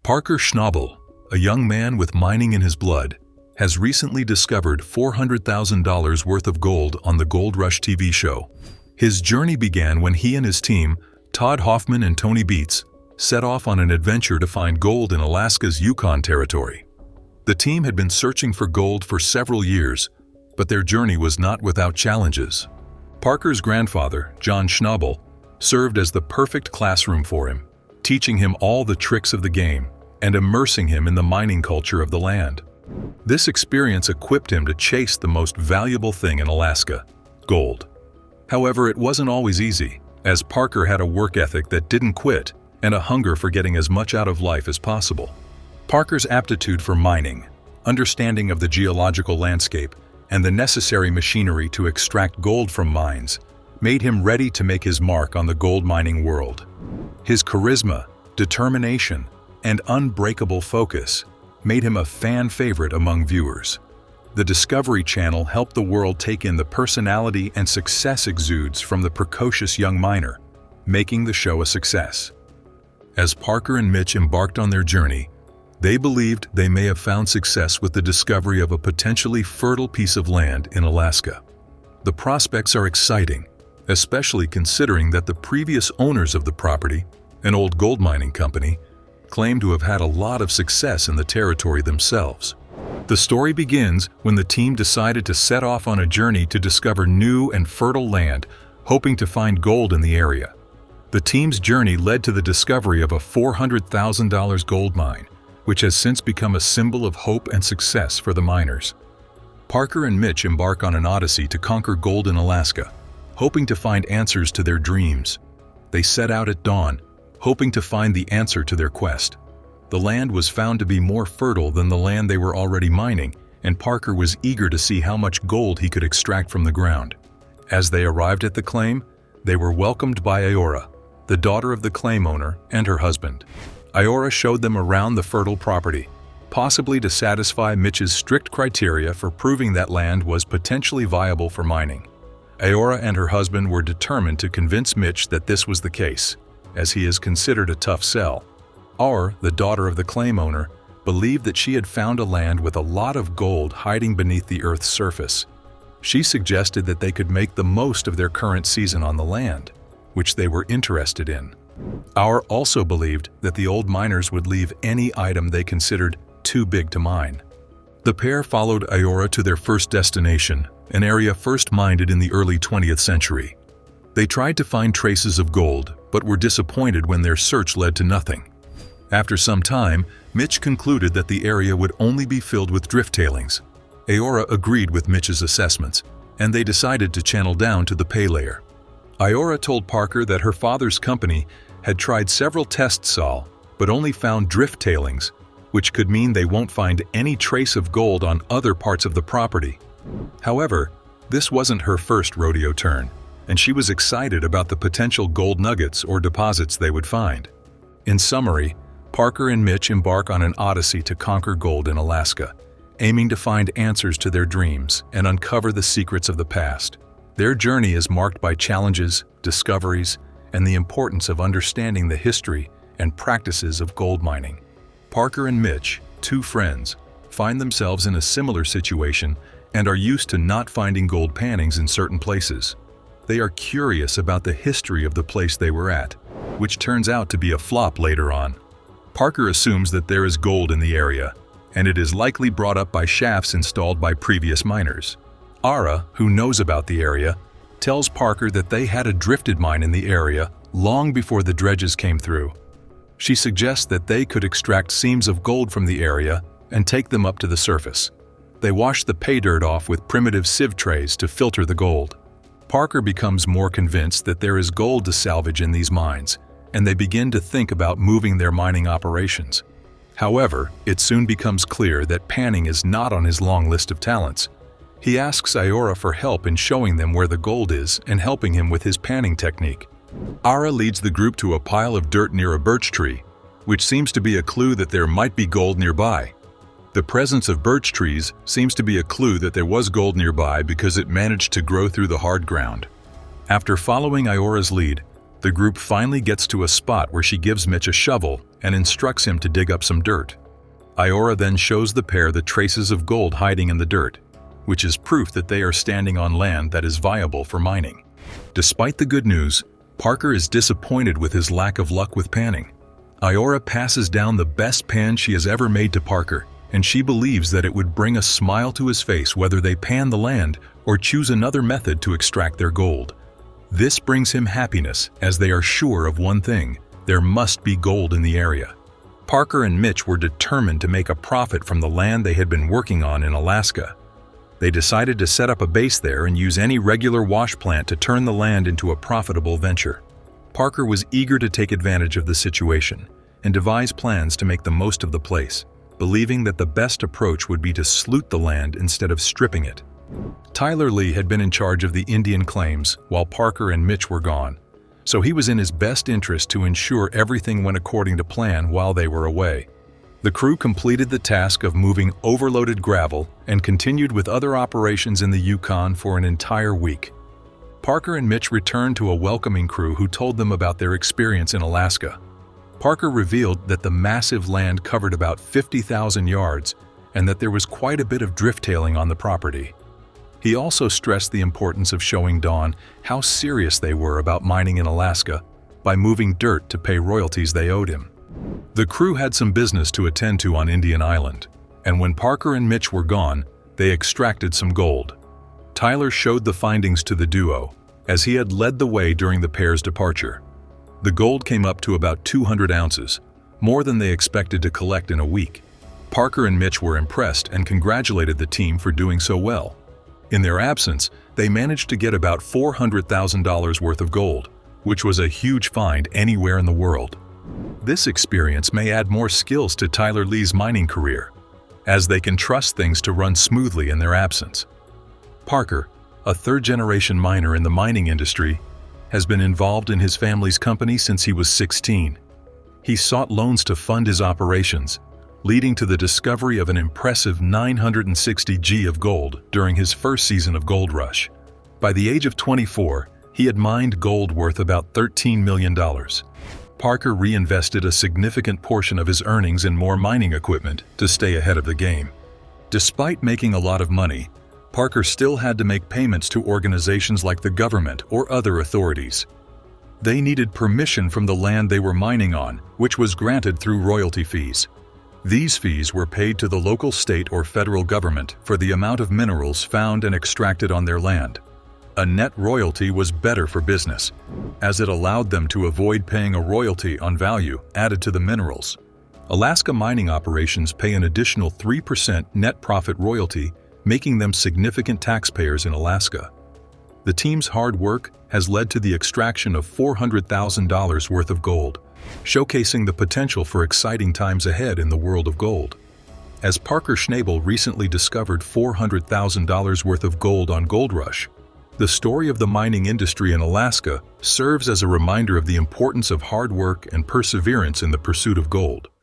Parker Schnabel, a young man with mining in his blood, has recently discovered $400,000 worth of gold on the Gold Rush TV show. His journey began when he and his team, Todd Hoffman and Tony Beets, set off on an adventure to find gold in Alaska's Yukon Territory. The team had been searching for gold for several years, but their journey was not without challenges. Parker's grandfather, John Schnabel, served as the perfect classroom for him, teaching him all the tricks of the game and immersing him in the mining culture of the land. This experience equipped him to chase the most valuable thing in Alaska, gold. However, it wasn't always easy, as Parker had a work ethic that didn't quit and a hunger for getting as much out of life as possible. Parker's aptitude for mining, understanding of the geological landscape, and the necessary machinery to extract gold from mines made him ready to make his mark on the gold mining world. His charisma, determination, and unbreakable focus made him a fan favorite among viewers. The Discovery Channel helped the world take in the personality and success exudes from the precocious young miner, making the show a success. As Parker and Mitch embarked on their journey, they believed they may have found success with the discovery of a potentially fertile piece of land in Alaska. The prospects are exciting, especially considering that the previous owners of the property, an old gold mining company, claim to have had a lot of success in the territory themselves. The story begins when the team decided to set off on a journey to discover new and fertile land, hoping to find gold in the area. The team's journey led to the discovery of a $400,000 gold mine, which has since become a symbol of hope and success for the miners. Parker and Mitch embark on an odyssey to conquer gold in Alaska, hoping to find answers to their dreams. They set out at dawn, hoping to find the answer to their quest. The land was found to be more fertile than the land they were already mining, and Parker was eager to see how much gold he could extract from the ground. As they arrived at the claim, they were welcomed by Iora, the daughter of the claim owner, and her husband. Iora showed them around the fertile property, possibly to satisfy Mitch's strict criteria for proving that land was potentially viable for mining. Iora and her husband were determined to convince Mitch that this was the case, as he is considered a tough sell. Aura, the daughter of the claim owner, believed that she had found a land with a lot of gold hiding beneath the Earth's surface. She suggested that they could make the most of their current season on the land, which they were interested in. Aura also believed that the old miners would leave any item they considered too big to mine. The pair followed Iora to their first destination, an area first mined in the early 20th century. They tried to find traces of gold, but were disappointed when their search led to nothing. After some time, Mitch concluded that the area would only be filled with drift tailings. Iora agreed with Mitch's assessments, and they decided to channel down to the pay layer. Iora told Parker that her father's company had tried several tests but only found drift tailings, which could mean they won't find any trace of gold on other parts of the property. However, this wasn't her first rodeo turn, and she was excited about the potential gold nuggets or deposits they would find. In summary, Parker and Mitch embark on an odyssey to conquer gold in Alaska, aiming to find answers to their dreams and uncover the secrets of the past. Their journey is marked by challenges, discoveries, and the importance of understanding the history and practices of gold mining. Parker and Mitch, two friends, find themselves in a similar situation and are used to not finding gold pannings in certain places. They are curious about the history of the place they were at, which turns out to be a flop later on. Parker assumes that there is gold in the area, and it is likely brought up by shafts installed by previous miners. Aura, who knows about the area, tells Parker that they had a drifted mine in the area long before the dredges came through. She suggests that they could extract seams of gold from the area and take them up to the surface. They wash the pay dirt off with primitive sieve trays to filter the gold. Parker becomes more convinced that there is gold to salvage in these mines, and they begin to think about moving their mining operations. However, it soon becomes clear that panning is not on his long list of talents. He asks Iora for help in showing them where the gold is and helping him with his panning technique. Aura leads the group to a pile of dirt near a birch tree, which seems to be a clue that there might be gold nearby. The presence of birch trees seems to be a clue that there was gold nearby because it managed to grow through the hard ground. After following Iora's lead, the group finally gets to a spot where she gives Mitch a shovel and instructs him to dig up some dirt. Iora then shows the pair the traces of gold hiding in the dirt, which is proof that they are standing on land that is viable for mining. Despite the good news, Parker is disappointed with his lack of luck with panning. Iora passes down the best pan she has ever made to Parker, and she believes that it would bring a smile to his face whether they pan the land or choose another method to extract their gold. This brings him happiness, as they are sure of one thing: there must be gold in the area. Parker and Mitch were determined to make a profit from the land they had been working on in Alaska. They decided to set up a base there and use any regular wash plant to turn the land into a profitable venture. Parker was eager to take advantage of the situation and devise plans to make the most of the place, believing that the best approach would be to sloot the land instead of stripping it. Tyler Lee had been in charge of the Indian claims while Parker and Mitch were gone, so he was in his best interest to ensure everything went according to plan while they were away. The crew completed the task of moving overloaded gravel and continued with other operations in the Yukon for an entire week. Parker and Mitch returned to a welcoming crew who told them about their experience in Alaska. Parker revealed that the massive land covered about 50,000 yards and that there was quite a bit of drifttailing on the property. He also stressed the importance of showing Dawn how serious they were about mining in Alaska by moving dirt to pay royalties they owed him. The crew had some business to attend to on Indian Island, and when Parker and Mitch were gone, they extracted some gold. Tyler showed the findings to the duo, as he had led the way during the pair's departure. The gold came up to about 200 ounces, more than they expected to collect in a week. Parker and Mitch were impressed and congratulated the team for doing so well. In their absence, they managed to get about $400,000 worth of gold, which was a huge find anywhere in the world. This experience may add more skills to Tyler Lee's mining career, as they can trust things to run smoothly in their absence. Parker, a third-generation miner in the mining industry, has been involved in his family's company since he was 16. He sought loans to fund his operations, leading to the discovery of an impressive 960 g of gold during his first season of Gold Rush. By the age of 24, he had mined gold worth about $13 million. Parker reinvested a significant portion of his earnings in more mining equipment to stay ahead of the game. Despite making a lot of money, Parker still had to make payments to organizations like the government or other authorities. They needed permission from the land they were mining on, which was granted through royalty fees. These fees were paid to the local state or federal government for the amount of minerals found and extracted on their land. A net royalty was better for business, as it allowed them to avoid paying a royalty on value added to the minerals. Alaska mining operations pay an additional 3% net profit royalty, making them significant taxpayers in Alaska. The team's hard work has led to the extraction of $400,000 worth of gold, showcasing the potential for exciting times ahead in the world of gold. As Parker Schnabel recently discovered $400,000 worth of gold on Gold Rush, the story of the mining industry in Alaska serves as a reminder of the importance of hard work and perseverance in the pursuit of gold.